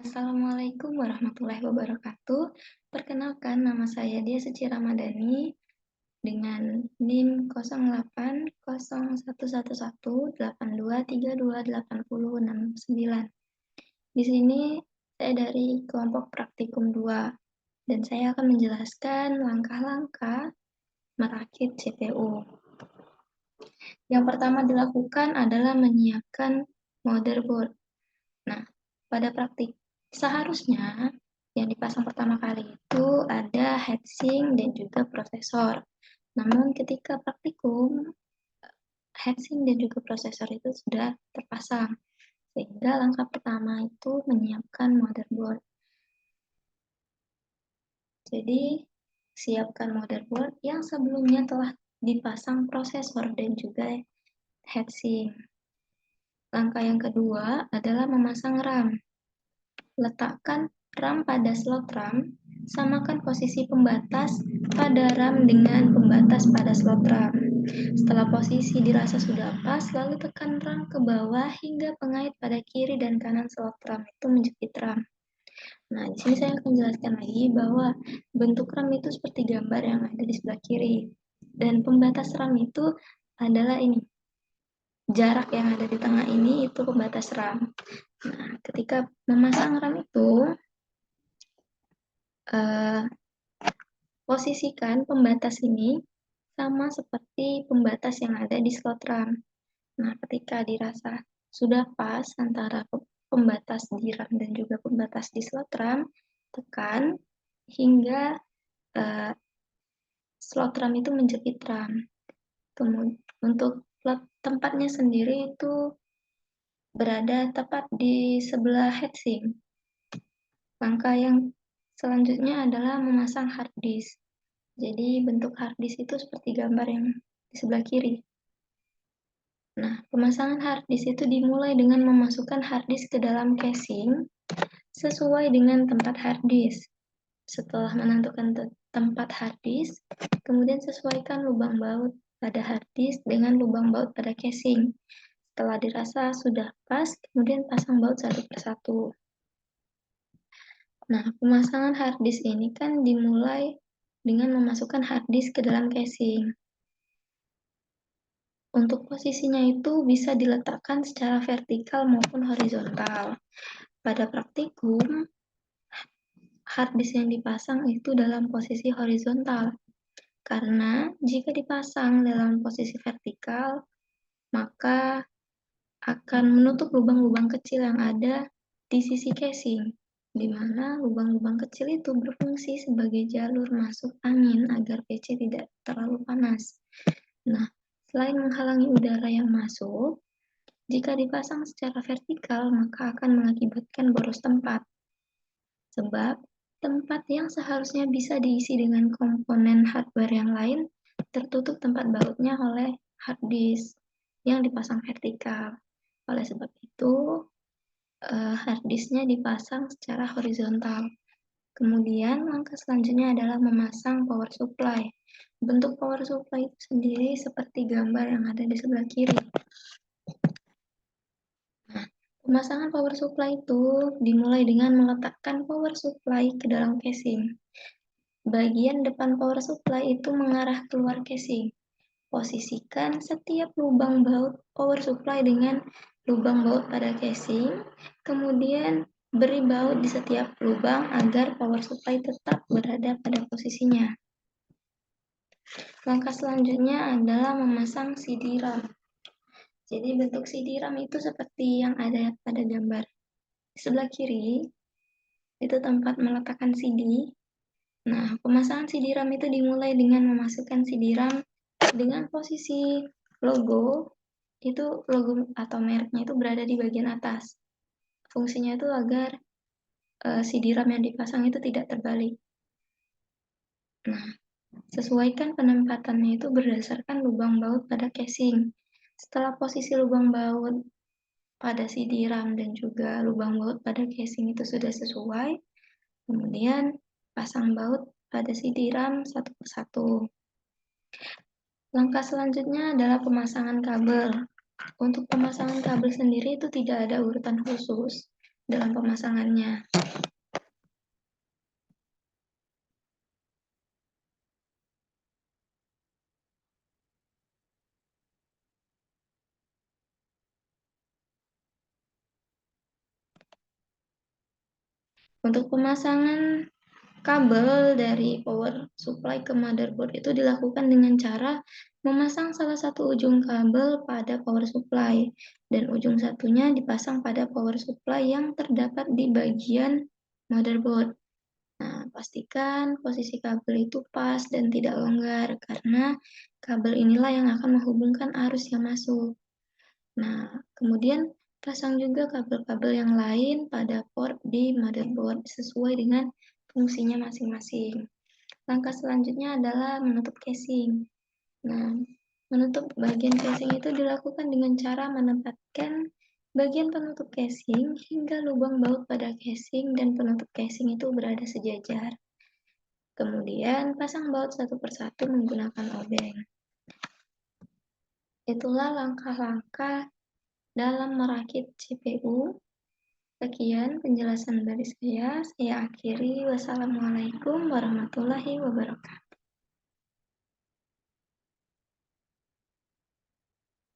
Assalamualaikum warahmatullahi wabarakatuh. Perkenalkan, nama saya Dia Suci Ramadhani dengan NIM 08011182328069. Di sini saya dari kelompok praktikum 2 dan saya akan menjelaskan langkah-langkah merakit CPU. Yang pertama dilakukan adalah menyiapkan motherboard. Nah, pada praktik seharusnya yang dipasang pertama kali itu ada heatsink dan juga prosesor. Namun ketika praktikum, heatsink dan juga prosesor itu sudah terpasang. Sehingga langkah pertama itu menyiapkan motherboard. Jadi, siapkan motherboard yang sebelumnya telah dipasang prosesor dan juga heatsink. Langkah yang kedua adalah memasang RAM. Letakkan RAM pada slot RAM, samakan posisi pembatas pada RAM dengan pembatas pada slot RAM. Setelah posisi dirasa sudah pas, lalu tekan RAM ke bawah hingga pengait pada kiri dan kanan slot RAM itu menjepit RAM. Nah, di sini saya akan jelaskan lagi bahwa bentuk RAM itu seperti gambar yang ada di sebelah kiri. Dan pembatas RAM itu adalah ini. Jarak yang ada di tengah ini itu pembatas RAM. Nah, ketika memasang RAM itu, posisikan pembatas ini sama seperti pembatas yang ada di slot RAM. Nah, ketika dirasa sudah pas antara pembatas di RAM dan juga pembatas di slot RAM, tekan hingga slot RAM itu menjepit RAM. Kemudian untuk tempatnya sendiri itu berada tepat di sebelah heatsink. Langkah yang selanjutnya adalah memasang hard disk. Jadi bentuk hard disk itu seperti gambar yang di sebelah kiri. Nah, pemasangan hard disk itu dimulai dengan memasukkan hard disk ke dalam casing sesuai dengan tempat hard disk. Setelah menentukan tempat hard disk, kemudian sesuaikan lubang baut pada hard disk dengan lubang baut pada casing. Setelah dirasa sudah pas, kemudian pasang baut satu persatu. Nah, pemasangan hard disk ini kan dimulai dengan memasukkan hard disk ke dalam casing. Untuk posisinya itu bisa diletakkan secara vertikal maupun horizontal. Pada praktikum, hard disk yang dipasang itu dalam posisi horizontal. Karena jika dipasang dalam posisi vertikal, maka akan menutup lubang-lubang kecil yang ada di sisi casing, di mana lubang-lubang kecil itu berfungsi sebagai jalur masuk angin agar PC tidak terlalu panas. Nah, selain menghalangi udara yang masuk, jika dipasang secara vertikal, maka akan mengakibatkan boros tempat. Sebab, tempat yang seharusnya bisa diisi dengan komponen hardware yang lain, tertutup tempat bautnya oleh hard disk yang dipasang vertikal. Oleh sebab itu, hard disknya dipasang secara horizontal. Kemudian, langkah selanjutnya adalah memasang power supply. Bentuk power supply itu sendiri seperti gambar yang ada di sebelah kiri. Nah, pemasangan power supply itu dimulai dengan meletakkan power supply ke dalam casing. Bagian depan power supply itu mengarah keluar casing. Posisikan setiap lubang baut power supply dengan lubang baut pada casing, kemudian beri baut di setiap lubang agar power supply tetap berada pada posisinya. Langkah selanjutnya adalah memasang CD-ROM. Jadi bentuk CD-ROM itu seperti yang ada pada gambar. Di sebelah kiri, itu tempat meletakkan CD. Nah, pemasangan CD-ROM itu dimulai dengan memasukkan CD-ROM dengan posisi logo, itu logo atau mereknya itu berada di bagian atas. Fungsinya itu agar CD-ROM yang dipasang itu tidak terbalik. Nah, sesuaikan penempatannya itu berdasarkan lubang baut pada casing. Setelah posisi lubang baut pada CD-ROM dan juga lubang baut pada casing itu sudah sesuai, kemudian pasang baut pada CD-ROM satu persatu. Langkah selanjutnya adalah pemasangan kabel. Untuk pemasangan kabel sendiri itu tidak ada urutan khusus. dalam pemasangannya. Untuk pemasangan kabel dari power supply ke motherboard itu dilakukan dengan cara memasang salah satu ujung kabel pada power supply dan ujung satunya dipasang pada power supply yang terdapat di bagian motherboard. Nah, pastikan posisi kabel itu pas dan tidak longgar karena kabel inilah yang akan menghubungkan arus yang masuk. Nah, kemudian pasang juga kabel-kabel yang lain pada port di motherboard sesuai dengan fungsinya masing-masing. Langkah selanjutnya adalah menutup casing. Nah, menutup bagian casing itu dilakukan dengan cara menempatkan bagian penutup casing hingga lubang baut pada casing dan penutup casing itu berada sejajar. Kemudian pasang baut satu persatu menggunakan obeng. Itulah langkah-langkah dalam merakit CPU. Sekian penjelasan dari saya. Saya akhiri. Wassalamualaikum warahmatullahi wabarakatuh.